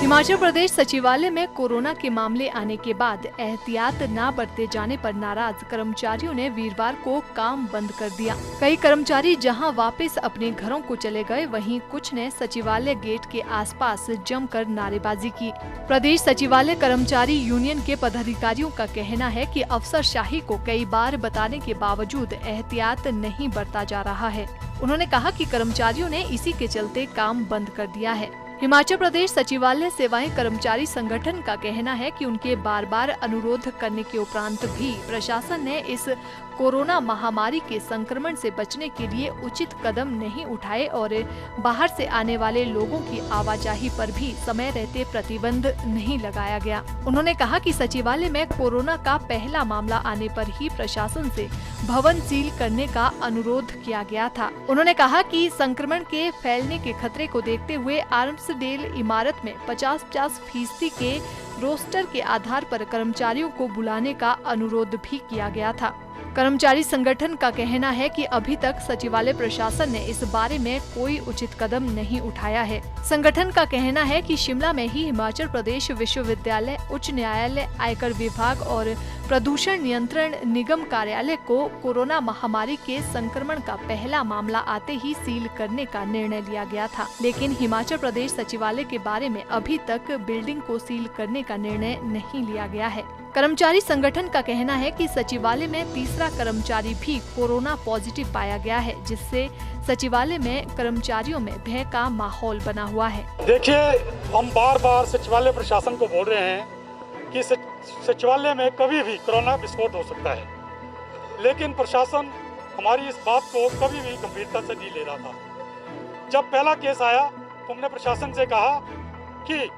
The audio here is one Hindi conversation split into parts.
हिमाचल प्रदेश सचिवालय में कोरोना के मामले आने के बाद एहतियात न बरते जाने पर नाराज कर्मचारियों ने वीरवार को काम बंद कर दिया। कई कर्मचारी जहां वापस अपने घरों को चले गए, वहीं कुछ ने सचिवालय गेट के आसपास जमकर नारेबाजी की। प्रदेश सचिवालय कर्मचारी यूनियन के पदाधिकारियों का कहना है कि अफसरशाही को कई बार बताने के बावजूद एहतियात नहीं बरता जा रहा है। उन्होंने कहा कि कर्मचारियों ने इसी के चलते काम बंद कर दिया है। हिमाचल प्रदेश सचिवालय सेवाएं कर्मचारी संगठन का कहना है कि उनके बार बार अनुरोध करने के उपरांत भी प्रशासन ने इस कोरोना महामारी के संक्रमण से बचने के लिए उचित कदम नहीं उठाए और बाहर से आने वाले लोगों की आवाजाही पर भी समय रहते प्रतिबंध नहीं लगाया गया। उन्होंने कहा कि सचिवालय में कोरोना का पहला मामला आने पर ही प्रशासन से भवन सील करने का अनुरोध किया गया था। उन्होंने कहा कि संक्रमण के फैलने के खतरे को देखते हुए आर्म्सडेल इमारत में 50-50% के रोस्टर के आधार पर कर्मचारियों को बुलाने का अनुरोध भी किया गया था। कर्मचारी संगठन का कहना है कि अभी तक सचिवालय प्रशासन ने इस बारे में कोई उचित कदम नहीं उठाया है। संगठन का कहना है कि शिमला में ही हिमाचल प्रदेश विश्वविद्यालय, उच्च न्यायालय, आयकर विभाग और प्रदूषण नियंत्रण निगम कार्यालय को कोरोना महामारी के संक्रमण का पहला मामला आते ही सील करने का निर्णय लिया गया था, लेकिन हिमाचल प्रदेश सचिवालय के बारे में अभी तक बिल्डिंग को सील करने का निर्णय नहीं लिया गया है। कर्मचारी संगठन का कहना है कि सचिवालय में तीसरा कर्मचारी भी कोरोना पॉजिटिव पाया गया है, जिससे सचिवालय में कर्मचारियों में भय का माहौल बना हुआ है। देखिए, हम बार बार सचिवालय प्रशासन को बोल रहे हैं कि सचिवालय में कभी भी कोरोना विस्फोट हो सकता है, लेकिन प्रशासन हमारी इस बात को कभी भी गंभीरता से नहीं ले रहा था। जब पहला केस आया तो हमने प्रशासन से कहा कि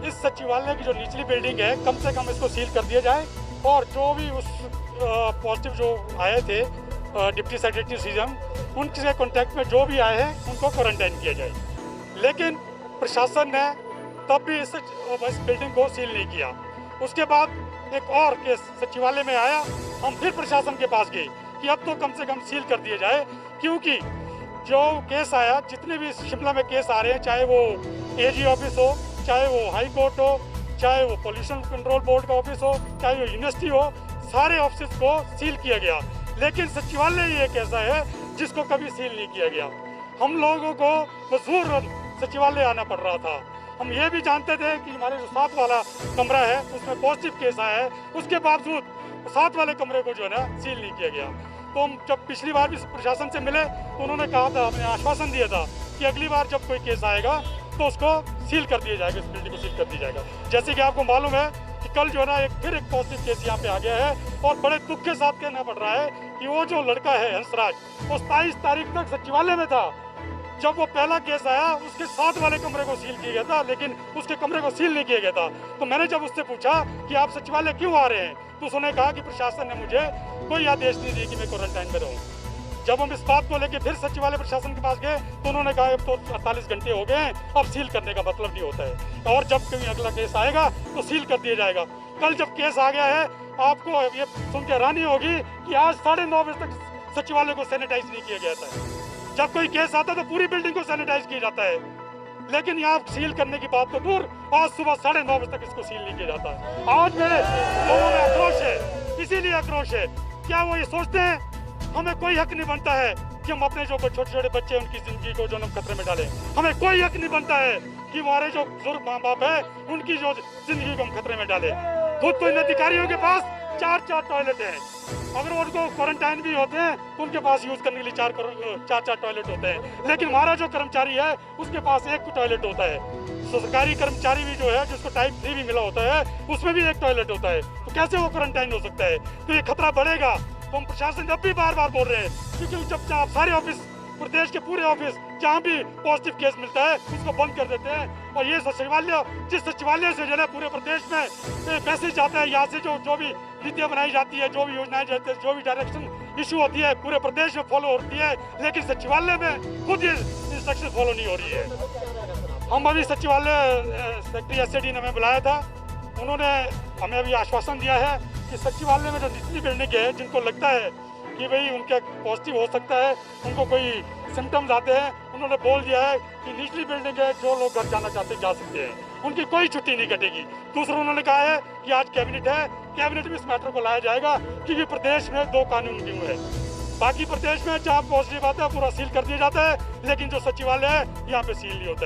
इस सचिवालय की जो निचली बिल्डिंग है, कम से कम इसको सील कर दिया जाए और जो भी उस पॉजिटिव जो आए थे डिप्टी सेक्रेटरी सीएम, उनके कांटेक्ट में जो भी आए हैं उनको क्वारंटाइन किया जाए। लेकिन प्रशासन ने तब भी इस बिल्डिंग को सील नहीं किया। उसके बाद एक और केस सचिवालय में आया, हम फिर प्रशासन के पास गए कि अब तो कम से कम सील कर दिया जाए, क्योंकि जो केस आया, जितने भी शिमला में केस आ रहे हैं, चाहे वो एजी ऑफिस हो, चाहे वो हाई कोर्ट हो, चाहे वो पोल्यूशन कंट्रोल बोर्ड का ऑफिस हो, चाहे वो यूनिवर्सिटी हो, सारे ऑफिस को सील किया गया। लेकिन सचिवालय ही एक ऐसा है जिसको कभी सील नहीं किया गया। हम लोगों को मजबूर सचिवालय आना पड़ रहा था। हम ये भी जानते थे कि हमारे जो 7 वाला कमरा है उसमें पॉजिटिव केस आया है, उसके बावजूद 7 वाले कमरे को जो है ना सील नहीं किया गया। तो हम जब पिछली बार भी प्रशासन से मिले तो उन्होंने कहा था, हमने आश्वासन दिया था कि अगली बार जब कोई केस आएगा तो उसको सील कर दिया जाएगा, इस बिल्डिंग को सील कर दिया जाएगा। जैसे कि आपको मालूम है कि कल जो है ना फिर एक पॉजिटिव केस यहाँ पे आ गया है और बड़े दुख के साथ कहना पड़ रहा है कि वो जो लड़का है हंसराज, वो 27 तारीख तक सचिवालय में था। जब वो पहला केस आया उसके 7 वाले कमरे को सील किया गया था, लेकिन उसके कमरे को सील नहीं किया गया था। तो मैंने जब उससे पूछा कि आप सचिवालय क्यों आ रहे हैं, तो उसने कहा कि प्रशासन ने मुझे कोई आदेश नहीं दिया कि मैं क्वारंटाइन में रहूँ। जब हम इस बात को लेकर फिर सचिवालय प्रशासन के पास गए तो उन्होंने कहा अब तो 48 घंटे हो गए हैं, अब सील करने का मतलब नहीं होता है, और जब कोई अगला केस आएगा तो सील कर दिया जाएगा। कल जब केस आ गया है, आपको ये सुन के हैरानी होगी कि आज 9:30 बजे तक सचिवालय को सैनिटाइज नहीं किया गया था। जब कोई केस आता है तो पूरी बिल्डिंग को सैनिटाइज किया जाता है, लेकिन यहाँ सील करने की बात तो दूर, आज सुबह 9:30 बजे तक इसको सील नहीं किया जाता है। आज मेरे लोगों में आक्रोश है, इसीलिए आक्रोश है। क्या वो ये सोचते हैं हमें कोई हक नहीं बनता है कि हम अपने जो छोटे छोटे बच्चे उनकी जिंदगी को जो हम खतरे में डालें? हमें कोई हक नहीं बनता है कि हमारे जो बुजुर्ग माँ बाप है उनकी जो जिंदगी को हम खतरे में डालें। खुद तो इन अधिकारियों के पास 4 टॉयलेट हैं, अगर उनको क्वारंटाइन भी होते हैं तो उनके पास यूज करने के लिए 4 टॉयलेट होते हैं, लेकिन हमारा जो कर्मचारी है उसके पास 1 टॉयलेट होता है। सरकारी कर्मचारी भी जो है, जिसको टाइप 3 भी मिला होता है, उसमें भी 1 टॉयलेट होता है। तो कैसे वो क्वारंटाइन हो सकता है? तो ये खतरा बढ़ेगा। तो हम प्रशासन जब भी बार बार बोल रहे हैं, क्योंकि जब आप सारे ऑफिस, प्रदेश के पूरे ऑफिस जहाँ भी पॉजिटिव केस मिलता है उसको बंद कर देते हैं, और ये सचिवालय, जिस सचिवालय से जो है पूरे प्रदेश में मैसेज जाता है, यहाँ से जो भी नीतियाँ बनाई जाती है, जो भी योजनाएं जाती है, जो भी डायरेक्शन इशू होती है, पूरे प्रदेश में फॉलो होती है, लेकिन सचिवालय में खुद ये इंस्ट्रक्शन फॉलो नहीं हो रही है। हम अभी सचिवालय सेक्रेटरी एसएडी ने हमें बुलाया था, उन्होंने हमें अभी आश्वासन दिया है कि सचिवालय में जो निचली बिल्डिंग है, जिनको लगता है कि भाई उनके पॉजिटिव हो सकता है, उनको कोई सिम्टम्स आते हैं, उन्होंने बोल दिया है कि निचली बिल्डिंग है, जो लोग घर जाना चाहते हैं जा सकते हैं। उनकी कोई छुट्टी नहीं कटेगी। दूसरा उन्होंने कहा है कि आज कैबिनेट है, कैबिनेट में इस मैटर को लाया जाएगा क्योंकि प्रदेश में 2 कानून ड्यू है। बाकी प्रदेश में जहाँ पॉजिटिव आता है पूरा सील कर दिया जाता है, लेकिन जो सचिवालय है यहाँ पे सील नहीं होता है।